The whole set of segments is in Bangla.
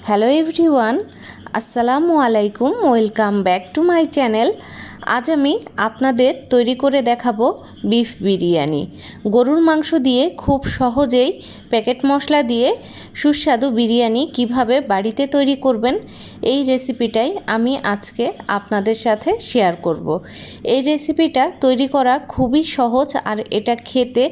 হ্যালো এভরিওয়ান, আসসালামু আলাইকুম। Welcome back to my channel. আজ আমি আপনাদের তৈরি করে দেখাবো বিফ বিরিয়ানি। গরুর মাংস দিয়ে খুব সহজেই প্যাকেট মশলা দিয়ে সুস্বাদু বিরিয়ানি কিভাবে বাড়িতে তৈরি করবেন, এই রেসিপিটাই আমি আজকে আপনাদের সাথে শেয়ার করব। এই রেসিপিটা তৈরি করা খুবই সহজ আর এটা খেতে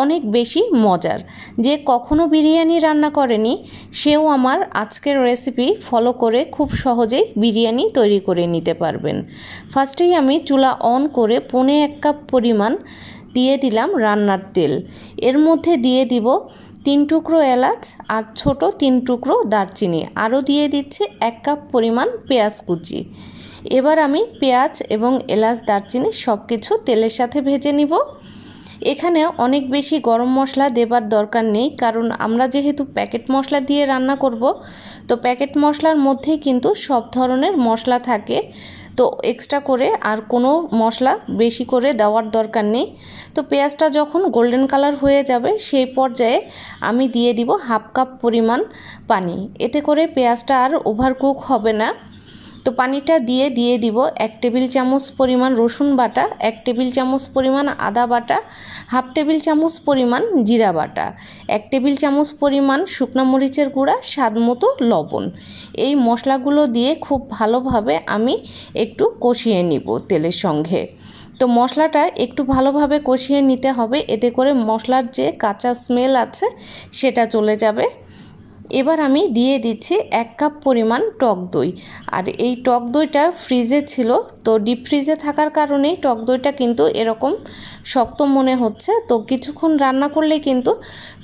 অনেক বেশি মজার। যে কখনো বিরিয়ানি রান্না করেনি সেও আমার আজকের রেসিপি ফলো করে খুব সহজেই বিরিয়ানি তৈরি করে নিতে পারবেন। ফার্স্টেই আমি চুলা অন করে 1.25 কাপ পরিমাণ দিয়ে দিলাম রান্নার তেল। এর মধ্যে দিয়ে দিব 3 টুকরো এলাচ আর ছোট 3 টুকরো দারচিনি, আরও দিয়ে দিচ্ছি 1 কাপ পরিমাণ পেঁয়াজ কুচি। এবার আমি পেঁয়াজ এবং এলাচ দারচিনি সব কিছু তেলের সাথে ভেজে নিব। এখানে অনেক বেশি গরম মশলা দেবার দরকার নেই, কারণ আমরা যেহেতু প্যাকেট মশলা দিয়ে রান্না করব, তো প্যাকেট মশলার মধ্যেই কিন্তু সব ধরনের মশলা থাকে, তো এক্সট্রা করে আর কোনো মশলা বেশি করে দেওয়ার দরকার নেই। তো পেঁয়াজটা যখন গোল্ডেন কালার হয়ে যাবে সেই পর্যায়ে আমি দিয়ে দিব 1/2 কাপ পরিমাণ পানি। এতে করে পেঁয়াজটা আর ওভারকুক হবে না। তো পানিটা দিয়ে দিব 1 টেবিল চামচ পরিমাণ রসুন বাটা, 1 টেবিল চামচ পরিমাণ আদা বাটা, 1/2 টেবিল চামচ পরিমাণ জিরা বাটা, 1 টেবিল চামচ পরিমাণ শুকনো মরিচের গুঁড়া, স্বাদ মতো লবণ। এই মশলাগুলো দিয়ে খুব ভালোভাবে আমি একটু কষিয়ে নিব তেলের সঙ্গে। তো মশলাটা একটু ভালোভাবে কষিয়ে নিতে হবে, এতে করে মশলার যে কাঁচা স্মেল আছে সেটা চলে যাবে। এবার আমি দিয়ে দিচ্ছি 1 কাপ পরিমাণ টক দই। আর এই টক দইটা ফ্রিজে ছিল, তো ডিপ ফ্রিজে থাকার কারণেই টক দইটা কিন্তু এরকম শক্ত মনে হচ্ছে। তো কিছুক্ষণ রান্না করলে কিন্তু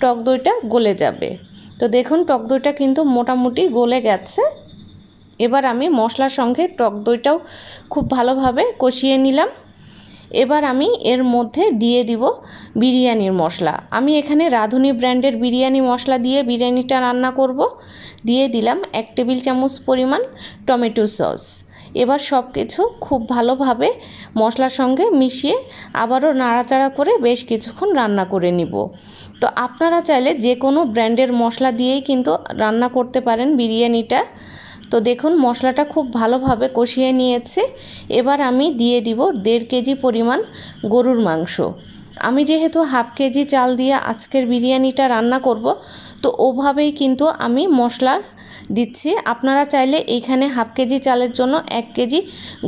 টক দইটা গলে যাবে। তো দেখুন টক দইটা কিন্তু মোটামুটি গলে গেছে। এবার আমি মশলার সঙ্গে টক দইটাও খুব ভালোভাবে কষিয়ে নিলাম। এবার আমি এর মধ্যে দিয়ে দিব বিরিয়ানির মশলা। আমি এখানে রাঁধুনি ব্র্যান্ডের বিরিয়ানি মশলা দিয়ে বিরিয়ানিটা রান্না করব। দিয়ে দিলাম 1 টেবিল চামচ পরিমাণ টমেটো সস। এবার সব কিছু খুব ভালোভাবে মশলার সঙ্গে মিশিয়ে আবারও নাড়াচাড়া করে বেশ কিছুক্ষণ রান্না করে নিব। তো আপনারা চাইলে যে কোনো ব্র্যান্ডের মশলা দিয়েই কিন্তু রান্না করতে পারেন বিরিয়ানিটা। তো দেখুন মশলাটা খুব ভালোভাবে কষিয়ে নিয়েছে। এবার আমি দিয়ে দিব 1.5 কেজি পরিমাণ গরুর মাংস। আমি যেহেতু 1/2 কেজি চাল দিয়ে আজকের বিরিয়ানিটা রান্না করব, তো ওভাবেই কিন্তু আমি মশলা দিচ্ছি। আপনারা চাইলে এইখানে 1/2 কেজি চালের জন্য 1 কেজি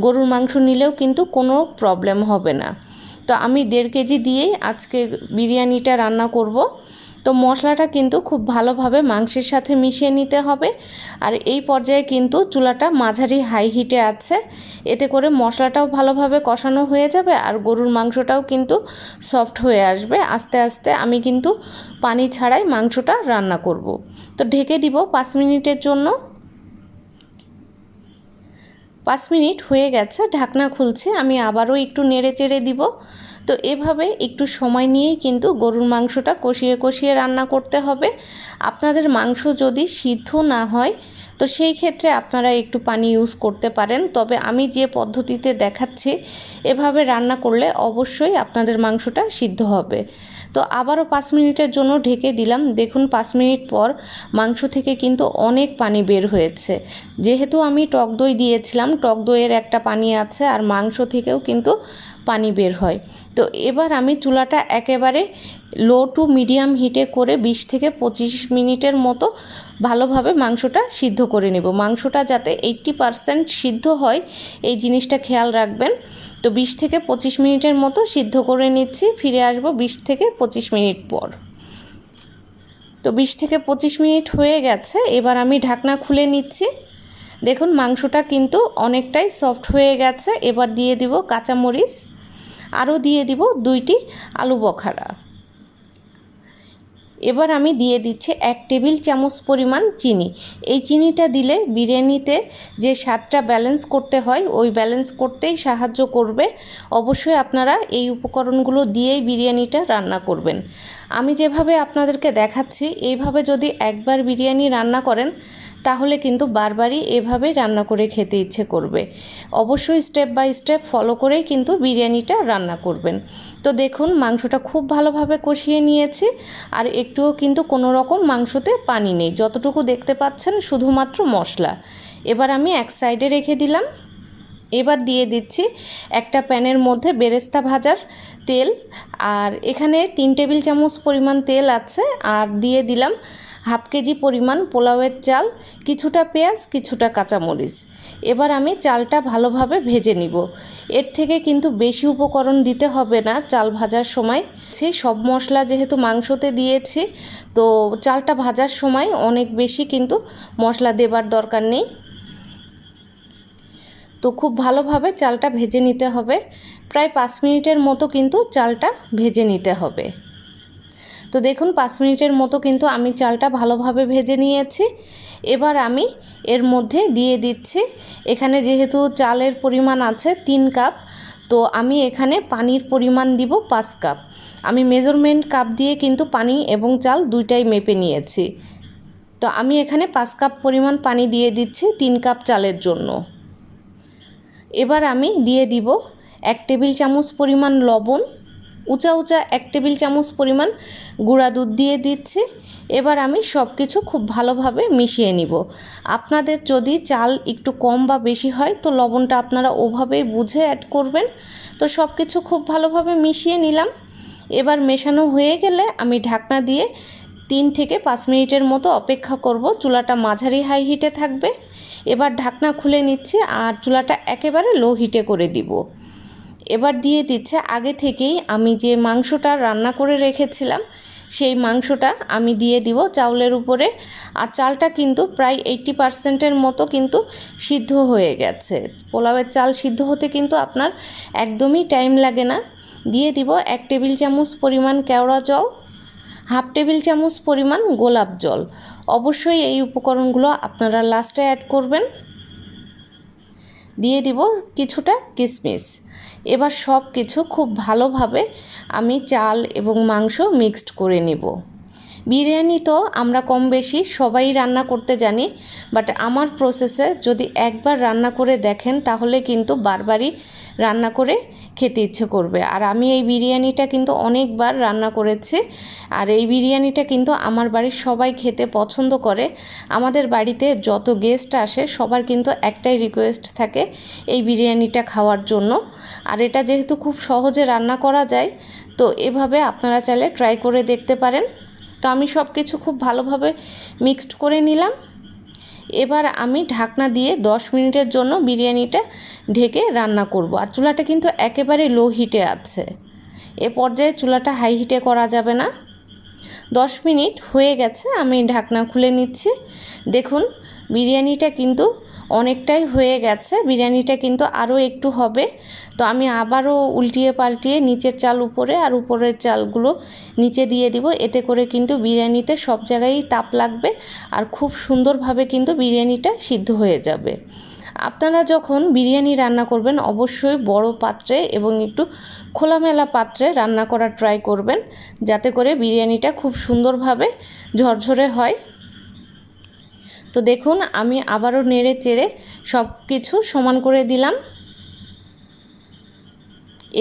গরুর মাংস নিলেও কিন্তু কোনো প্রবলেম হবে না। তো আমি 1.5 কেজি দিয়েই আজকে বিরিয়ানিটা রান্না করব। তো মশলাটা কিন্তু খুব ভালোভাবে মাংসের সাথে মিশিয়ে নিতে হবে। আর এই পর্যায়ে কিন্তু চুলাটা মাঝারি হাই হিটে আছে, এতে করে মশলাটাও ভালোভাবে কষানো হয়ে যাবে আর গরুর মাংসটাও কিন্তু সফট হয়ে আসবে। আস্তে আস্তে আমি কিন্তু পানি ছাড়াই মাংসটা রান্না করব। তো ঢেকে দিব 5 মিনিটের জন্য। 5 মিনিট হয়ে গেছে, ঢাকনা খুলছে, আমি আবারও একটু নেড়ে চেড়ে দিব। তো এভাবে একটু সময় নিয়েই কিন্তু গরুর মাংসটা কষিয়ে কষিয়ে রান্না করতে হবে। আপনাদের মাংস যদি সিদ্ধ না হয় তো সেই ক্ষেত্রে আপনারা একটু পানি ইউজ করতে পারেন, তবে আমি যে পদ্ধতিতে দেখাচ্ছি এভাবে রান্না করলে অবশ্যই আপনাদের মাংসটা সিদ্ধ হবে। তো আবারও 5 মিনিটের জন্য ঢেকে দিলাম। দেখুন 5 মিনিট পর মাংস থেকে কিন্তু অনেক পানি বের হয়েছে। যেহেতু আমি টক দই দিয়েছিলাম, টক দইয়ের একটা পানি আছে আর মাংস থেকেও কিন্তু পানি বের হয়। তো এবার আমি চুলাটা একেবারে লো টু মিডিয়াম হিটে করে 20 থেকে 25 মিনিটের মতো ভালোভাবে মাংসটা সিদ্ধ করে নেব। মাংসটা যাতে 80% সিদ্ধ হয় এই জিনিসটা খেয়াল রাখবেন। তো 20 থেকে 25 মিনিটের মতো সিদ্ধ করে নিচ্ছি। ফিরে আসব 20 থেকে 25 মিনিট পর। তো 20 থেকে 25 মিনিট হয়ে গেছে, এবার আমি ঢাকনা খুলে নিচ্ছি। দেখুন মাংসটা কিন্তু অনেকটাই সফট হয়ে গেছে। এবার দিয়ে দিব কাঁচামরিচ, আরও দিয়ে দিব 2টি আলু বখারা। এবার আমি দিয়ে দিচ্ছি 1 টেবিল চামচ পরিমাণ চিনি। এই চিনিটা দিলে বিরিয়ানিতে যে স্বাদটা ব্যালেন্স করতে হয় ওই ব্যালেন্স করতেই সাহায্য করবে। অবশ্যই আপনারা এই উপকরণগুলো দিয়েই বিরিয়ানিটা রান্না করবেন। আমি যেভাবে আপনাদেরকে দেখাচ্ছি এইভাবে যদি একবার বিরিয়ানি রান্না করেন তাহলে কিন্তু বারবারই এভাবে রান্না করে খেতে ইচ্ছে করবে। অবশ্যই স্টেপ বাই স্টেপ ফলো করেই কিন্তু বিরিয়ানিটা রান্না করবেন। তো দেখুন মাংসটা খুব ভালোভাবে কষিয়ে নিয়েছি, আর একটুও কিন্তু কোনো রকম মাংসতে পানি নেই, যতটুকু দেখতে পাচ্ছেন শুধুমাত্র মশলা। এবার আমি এক সাইডে রেখে দিলাম। এবার দিয়ে দিচ্ছি একটা প্যানের মধ্যে বেরেস্তা ভাজার তেল, আর এখানে 3 টেবিল চামচ পরিমাণ তেল আছে, আর দিয়ে দিলাম হাফ কেজি পরিমাণ পোলাওয়ের চাল, কিছুটা পেঁয়াজ, কিছুটা কাঁচামরিচ। এবার আমি চালটা ভালোভাবে ভেজে নিব। এর থেকে কিন্তু বেশি উপকরণ দিতে হবে না চাল ভাজার সময়। সেই সব মশলা যেহেতু মাংসতে দিয়েছি, তো চালটা ভাজার সময় অনেক বেশি কিন্তু মশলা দেবার দরকার নেই। তো খুব ভালোভাবে চালটা ভেজে নিতে হবে, প্রায় 5 মিনিটের মতো কিন্তু চালটা ভেজে নিতে হবে। তো দেখুন 5 মিনিটের মতো কিন্তু আমি চালটা ভালোভাবে ভেজে নিয়েছি। এবার আমি এর মধ্যে দিয়ে দিচ্ছি, এখানে যেহেতু চালের পরিমাণ আছে 3 কাপ, তো আমি এখানে পানির পরিমাণ দিব 5 কাপ। আমি মেজারমেন্ট কাপ দিয়ে কিন্তু পানি এবং চাল দুইটাই মেপে নিয়েছি। তো আমি এখানে 5 কাপ পরিমাণ পানি দিয়ে দিচ্ছি 3 কাপ চালের জন্য। এবার আমি দিয়ে দিব 1 টেবিল চামচ পরিমাণ লবণ, উঁচা 1 টেবিল চামচ পরিমাণ গুঁড়া দুধ দিয়ে দিচ্ছি। এবার আমি সব কিছু খুব ভালোভাবে মিশিয়ে নিব। আপনাদের যদি চাল একটু কম বা বেশি হয় তো লবণটা আপনারা ওভাবেই বুঝে অ্যাড করবেন। তো সব কিছু খুব ভালোভাবে মিশিয়ে নিলাম। এবার মেশানো হয়ে গেলে আমি ঢাকনা দিয়ে 3 থেকে 5 মিনিটের মতো অপেক্ষা করব। চুলাটা মাঝারি হাই হিটে থাকবে। এবার ঢাকনা খুলে নিচ্ছি, আর চুলাটা একেবারে লো হিটে করে দিব। এবার দিয়ে দিচ্ছে আগে থেকেই আমি যে মাংসটা রান্না করে রেখেছিলাম, সেই মাংসটা আমি দিয়ে দিব চাউলের উপরে। আর চালটা কিন্তু প্রায় 80%-এর মতো কিন্তু সিদ্ধ হয়ে গেছে। পোলাওয়ের চাল সিদ্ধ হতে কিন্তু আপনার একদমই টাইম লাগে না। দিয়ে দিব 1 টেবিল চামচ পরিমাণ কেওড়া জল, হাফ টেবিল চামচ পরিমাণ গোলাপ জল। অবশ্যই এই উপকরণগুলো আপনারা লাস্টে অ্যাড করবেন। দিয়ে দিব কিছুটা কিশমিশ। এবার সব কিছু খুব ভালোভাবে আমি চাল এবং মাংস মিক্সড করে নেব। বিরিয়ানি তো আমরা কম বেশি সবাই রান্না করতে জানি, বাট আমার প্রসেসে যদি একবার রান্না করে দেখেন তাহলে কিন্তু বারবারই রান্না করে খেতে ইচ্ছে করবে। আর আমি এই বিরিয়ানিটা কিন্তু অনেকবার রান্না করেছি, আর এই বিরিয়ানিটা কিন্তু আমার বাড়ির সবাই খেতে পছন্দ করে। আমাদের বাড়িতে যত গেস্ট আসে সবার কিন্তু একটাই রিকোয়েস্ট থাকে এই বিরিয়ানিটা খাওয়ার জন্য। আর এটা যেহেতু খুব সহজে রান্না করা যায়, তো এভাবে আপনারা চাইলে ট্রাই করে দেখতে পারেন। তো আমি সব কিছু খুব ভালোভাবে মিক্সড করে নিলাম। এবার আমি ঢাকনা দিয়ে 10 মিনিটের জন্য বিরিয়ানিটা ঢেকে রান্না করব। আর চুলাটা কিন্তু একেবারে লো হিটে আছে, এ পর্যায়ে চুলাটা হাই হিটে করা যাবে না। 10 মিনিট হয়ে গেছে, আমি ঢাকনা খুলে নিচ্ছি। দেখুন বিরিয়ানিটা কিন্তু অনেকটাই হয়ে গেছে, বিরিয়ানিটা কিন্তু আরও একটু হবে। তো আমি আবারও উল্টিয়ে পাল্টিয়ে নিচের চাল উপরে আর উপরের চালগুলো নিচে দিয়ে দিব। এতে করে কিন্তু বিরিয়ানিতে সব জায়গায় তাপ লাগবে, আর খুব সুন্দরভাবে কিন্তু বিরিয়ানিটা সিদ্ধ হয়ে যাবে। আপনারা যখন বিরিয়ানি রান্না করবেন অবশ্যই বড় পাত্রে এবং একটু খোলামেলা পাত্রে রান্না করার ট্রাই করবেন, যাতে করে বিরিয়ানিটা খুব সুন্দরভাবে ঝরঝরে হয়। তো দেখুন আমি আবারও নেড়ে চেড়ে সব কিছু সমান করে দিলাম।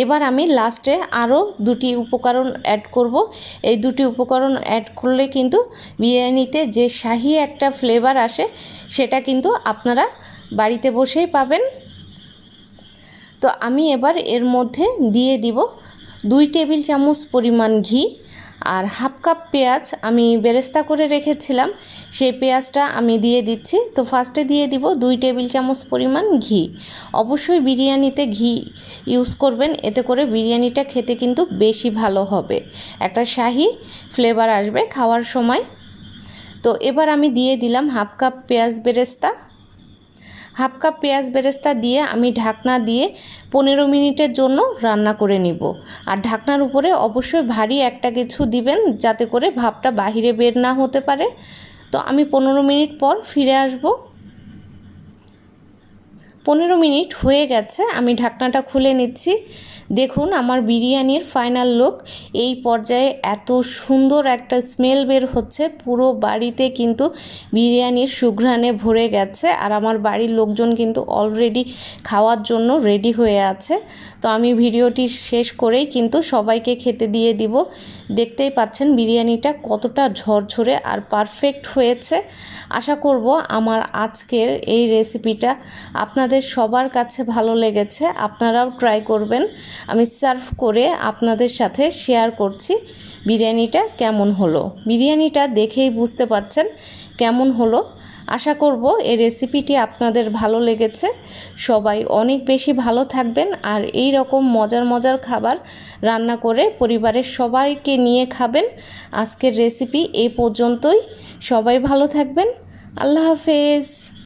এবার আমি লাস্টে আরও 2টি উপকরণ অ্যাড করব। এই 2টি উপকরণ অ্যাড করলে কিন্তু বিরিয়ানিতে যে শাহি একটা ফ্লেভার আসে সেটা কিন্তু আপনারা বাড়িতে বসেই পাবেন। তো আমি এবার এর মধ্যে দিয়ে দিব 2 টেবিল চামচ পরিমাণ ঘি, আর হাফ কাপ পেঁয়াজ আমি বেরেস্তা করে রেখেছিলাম, সেই পেঁয়াজটা আমি দিয়ে দিচ্ছি। তো ফার্স্টে দিয়ে দিব 2 টেবিল চামচ পরিমাণ ঘি। অবশ্যই বিরিয়ানিতে ঘি ইউজ করবেন, এতে করে বিরিয়ানিটা খেতে কিন্তু বেশি ভালো হবে, একটা শাহি ফ্লেভার আসবে খাওয়ার সময়। তো এবার আমি দিয়ে দিলাম হাফ কাপ পেঁয়াজ বেরেস্তা। হাফ কাপ পেঁয়াজ বেরেস্তা দিয়ে আমি ঢাকনা দিয়ে 15 মিনিটের জন্য রান্না করে নিব। আর ঢাকনার উপরে অবশ্যই ভারী একটা কিছু দিবেন, যাতে করে ভাপটা বাহিরে বের না হতে পারে। তো আমি 15 মিনিট পর ফিরে আসব। 15 মিনিট হয়ে গেছে, আমি ঢাকনাটা খুলে নিচ্ছি। দেখুন আমার বিরিয়ানির ফাইনাল লুক। এই পর্যায়ে এত সুন্দর একটা স্মেল বের হচ্ছে, পুরো বাড়িতে কিন্তু বিরিয়ানির সুঘ্রাণে ভরে গেছে। আর আমার বাড়ির লোকজন কিন্তু অলরেডি খাওয়ার জন্য রেডি হয়ে আছে। তো আমি ভিডিওটি শেষ করেই কিন্তু সবাইকে খেতে দিয়ে দিব। দেখতেই পাচ্ছেন বিরিয়ানিটা কতটা ঝরঝরে আর পারফেক্ট হয়েছে। আশা করব আমার আজকের এই রেসিপিটা আপনাদের সবার কাছে ভালো লেগেছে, আপনারাও ট্রাই করবেন। আমি সার্ভ করে আপনাদের সাথে শেয়ার করছি বিরিয়ানিটা কেমন হলো। বিরিয়ানিটা দেখেই বুঝতে পারছেন কেমন হলো। আশা করব এই রেসিপিটি আপনাদের ভালো লেগেছে। সবাই অনেক বেশি ভালো থাকবেন আর এই রকম মজার মজার খাবার রান্না করে পরিবারের সবাইকে নিয়ে খাবেন। আজকের রেসিপি এই পর্যন্তই। সবাই ভালো থাকবেন। আল্লাহ হাফেজ।